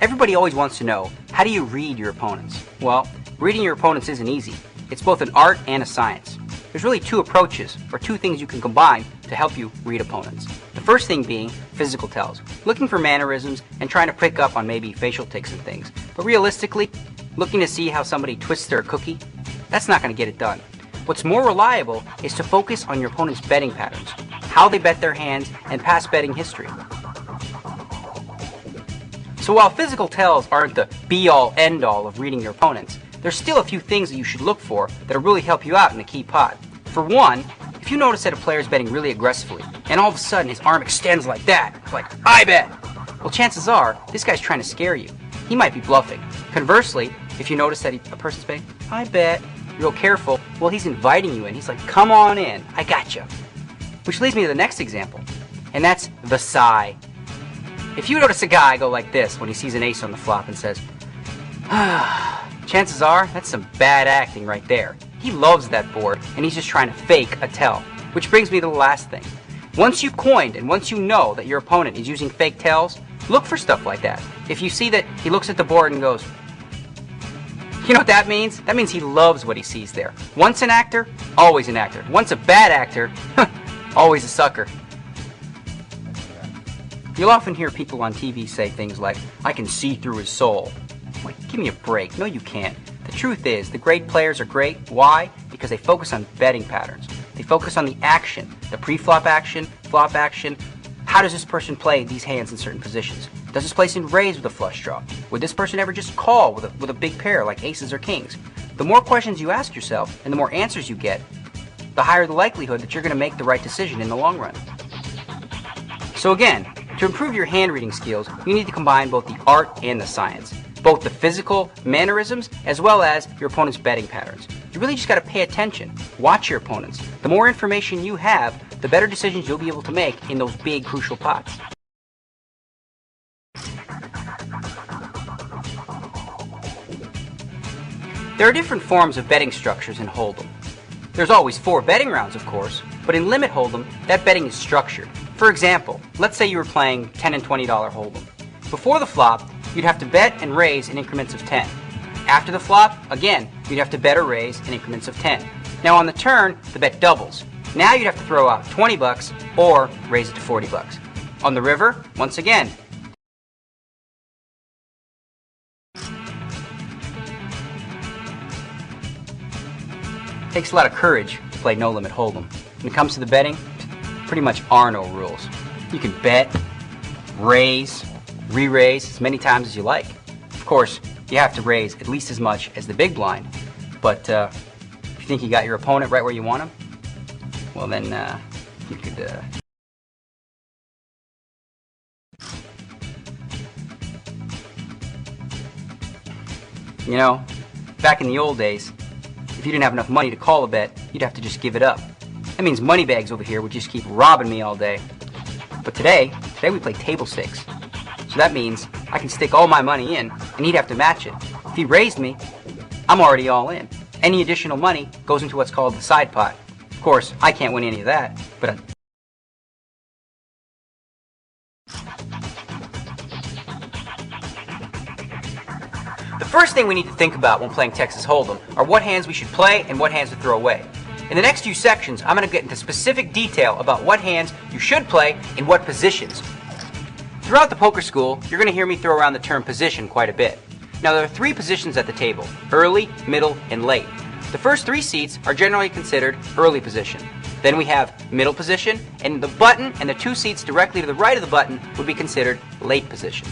Everybody always wants to know, how do you read your opponents? Well, reading your opponents isn't easy. It's both an art and a science. There's really two approaches, or two things you can combine to help you read opponents. The first thing being physical tells, looking for mannerisms and trying to pick up on maybe facial tics and things. But realistically, looking to see how somebody twists their cookie, that's not going to get it done. What's more reliable is to focus on your opponent's betting patterns, how they bet their hands, and past betting history. So while physical tells aren't the be-all, end-all of reading your opponents, there's still a few things that you should look for that'll really help you out in a key pot. For one, if you notice that a player is betting really aggressively, and all of a sudden his arm extends like that, like, I bet! Well, chances are, this guy's trying to scare you. He might be bluffing. Conversely, if you notice that a person's betting, I bet, real careful, well, he's inviting you in. He's like, come on in, I gotcha. Which leads me to the next example, and that's the sigh. If you notice a guy go like this when he sees an ace on the flop and says, chances are, that's some bad acting right there. He loves that board, and he's just trying to fake a tell. Which brings me to the last thing. Once you've coined, and once you know that your opponent is using fake tells, look for stuff like that. If you see that he looks at the board and goes, you know what that means? That means he loves what he sees there. Once an actor, always an actor. Once a bad actor, always a sucker. You'll often hear people on TV say things like, I can see through his soul. Like, give me a break. No, you can't. The truth is, the great players are great. Why? Because they focus on betting patterns. They focus on the action, the pre-flop action, flop action. How does this person play these hands in certain positions? Does this person raise with a flush draw? Would this person ever just call with a big pair like aces or kings? The more questions you ask yourself and the more answers you get, the higher the likelihood that you're going to make the right decision in the long run. So again, to improve your hand reading skills, you need to combine both the art and the science. Both the physical mannerisms as well as your opponent's betting patterns. You really just got to pay attention. Watch your opponents. The more information you have, the better decisions you'll be able to make in those big, crucial pots. There are different forms of betting structures in Hold'em. There's always 4 betting rounds, of course, but in Limit Hold'em, that betting is structured. For example, let's say you were playing $10 and $20 Hold'em. Before the flop, you'd have to bet and raise in increments of 10. After the flop, again, you'd have to bet or raise in increments of 10. Now on the turn, the bet doubles. Now you'd have to throw out 20 bucks or raise it to 40 bucks. On the river, once again, it takes a lot of courage to play No Limit Hold'em. When it comes to the betting, pretty much are no rules. You can bet, raise, re-raise as many times as you like. Of course, you have to raise at least as much as the big blind, but if you think you got your opponent right where you want him, well then you could you know, back in the old days, if you didn't have enough money to call a bet, you'd have to just give it up. That means Moneybags over here would just keep robbing me all day. But today we play table stakes. So that means I can stick all my money in, and he'd have to match it. If he raised me, I'm already all in. Any additional money goes into what's called the side pot. Of course, I can't win any of that, but the first thing we need to think about when playing Texas Hold'em are what hands we should play and what hands to throw away. In the next few sections, I'm going to get into specific detail about what hands you should play in what positions. Throughout the poker school, you're going to hear me throw around the term position quite a bit. Now there are 3 positions at the table: early, middle, and late. The first 3 seats are generally considered early position. Then we have middle position, and the button and the 2 seats directly to the right of the button would be considered late position.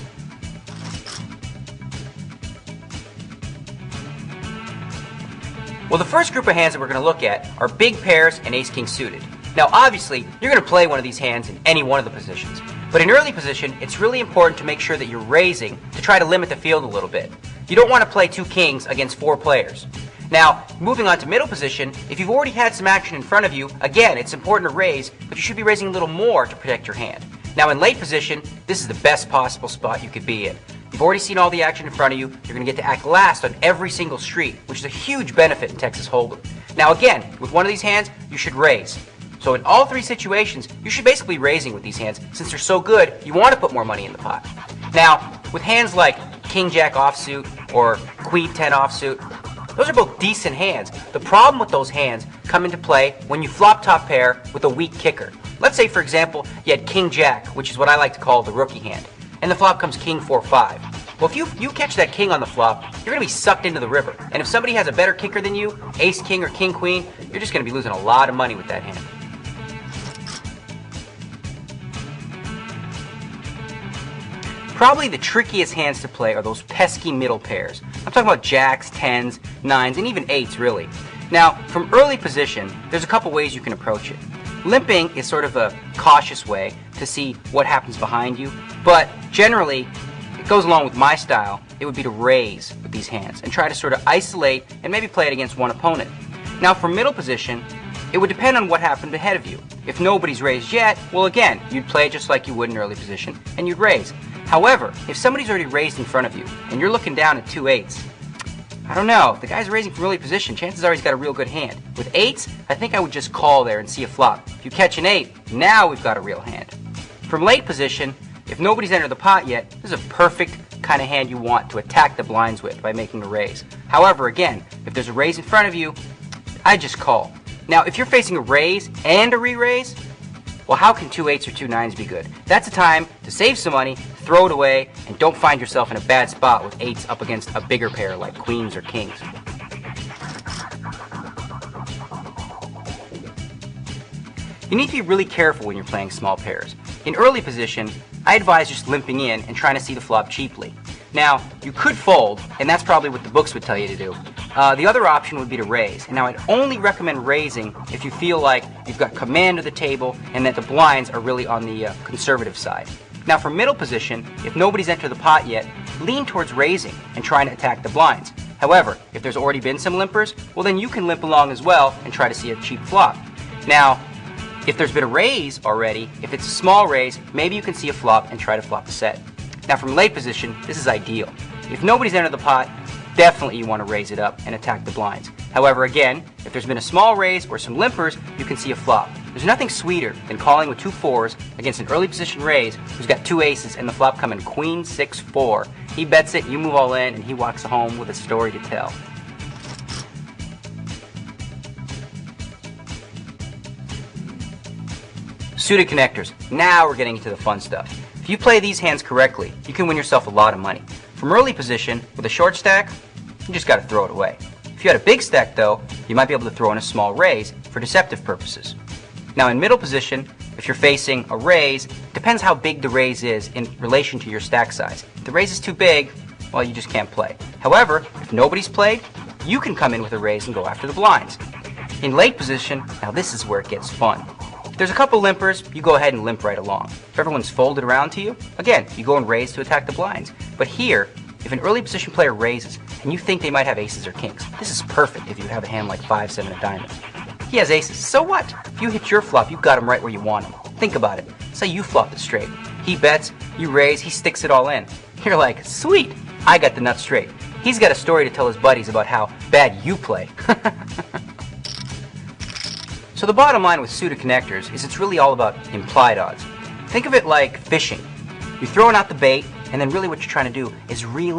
Well, the first group of hands that we're going to look at are big pairs and ace-king suited. Now obviously, you're going to play one of these hands in any one of the positions. But in early position, it's really important to make sure that you're raising to try to limit the field a little bit. You don't want to play 2 kings against 4 players. Now, moving on to middle position, if you've already had some action in front of you, again, it's important to raise, but you should be raising a little more to protect your hand. Now in late position, this is the best possible spot you could be in. You've already seen all the action in front of you. You're going to get to act last on every single street, which is a huge benefit in Texas Hold'em. Now again, with one of these hands, you should raise. So in all 3 situations, you should basically be raising with these hands. Since they're so good, you want to put more money in the pot. Now, with hands like King Jack offsuit or Queen 10 offsuit. Those are both decent hands. The problem with those hands come into play when you flop top pair with a weak kicker. Let's say, for example, you had King Jack, which is what I like to call the rookie hand, and the flop comes King 4-5. Well, if you catch that king on the flop, you're going to be sucked into the river. And if somebody has a better kicker than you, Ace King or King Queen, you're just going to be losing a lot of money with that hand. Probably the trickiest hands to play are those pesky middle pairs. I'm talking about jacks, 10s, 9s, and even 8s really. Now, from early position, there's a couple ways you can approach it. Limping is sort of a cautious way to see what happens behind you, but generally, it goes along with my style. It would be to raise with these hands and try to sort of isolate and maybe play it against one opponent. Now, for middle position, it would depend on what happened ahead of you. If nobody's raised yet, well again, you'd play just like you would in early position, and you'd raise. However, if somebody's already raised in front of you, and you're looking down at 2 8s, I don't know, if the guy's raising from early position, chances are he's got a real good hand. With 8s, I think I would just call there and see a flop. If you catch an 8, now we've got a real hand. From late position, if nobody's entered the pot yet, this is a perfect kind of hand you want to attack the blinds with by making a raise. However, again, if there's a raise in front of you, I just call. Now, if you're facing a raise and a re-raise, well, how can 2 8s or 2 9s be good? That's a time to save some money, throw it away, and don't find yourself in a bad spot with 8s up against a bigger pair like queens or kings. You need to be really careful when you're playing small pairs. In early position, I advise just limping in and trying to see the flop cheaply. Now, you could fold, and that's probably what the books would tell you to do. The other option would be to raise. And now, I'd only recommend raising if you feel like you've got command of the table and that the blinds are really on the conservative side. Now, for middle position, if nobody's entered the pot yet, lean towards raising and trying to attack the blinds. However, if there's already been some limpers, well then you can limp along as well and try to see a cheap flop. Now, if there's been a raise already, if it's a small raise, maybe you can see a flop and try to flop the set. Now from late position, this is ideal. If nobody's entered the pot, definitely you want to raise it up and attack the blinds. However, again, if there's been a small raise or some limpers, you can see a flop. There's nothing sweeter than calling with 2 4s against an early position raise who's got 2 aces and the flop coming Queen 6-4. He bets it, you move all in, and he walks home with a story to tell. Suited connectors. Now we're getting into the fun stuff. If you play these hands correctly, you can win yourself a lot of money. From early position, with a short stack, you just got to throw it away. If you had a big stack though, you might be able to throw in a small raise for deceptive purposes. Now in middle position, if you're facing a raise, depends how big the raise is in relation to your stack size. If the raise is too big, well, you just can't play. However, if nobody's played, you can come in with a raise and go after the blinds. In late position, now this is where it gets fun. If there's a couple limpers, you go ahead and limp right along. If everyone's folded around to you, again, you go and raise to attack the blinds. But here, if an early position player raises, and you think they might have aces or kings, this is perfect if you have a hand like 5-7 of diamonds. He has aces, so what? If you hit your flop, you've got him right where you want him. Think about it. Say you flop it straight. He bets, you raise, he sticks it all in. You're like, sweet, I got the nuts straight. He's got a story to tell his buddies about how bad you play. So the bottom line with suited connectors is it's really all about implied odds. Think of it like fishing. You're throwing out the bait, and then really what you're trying to do is reel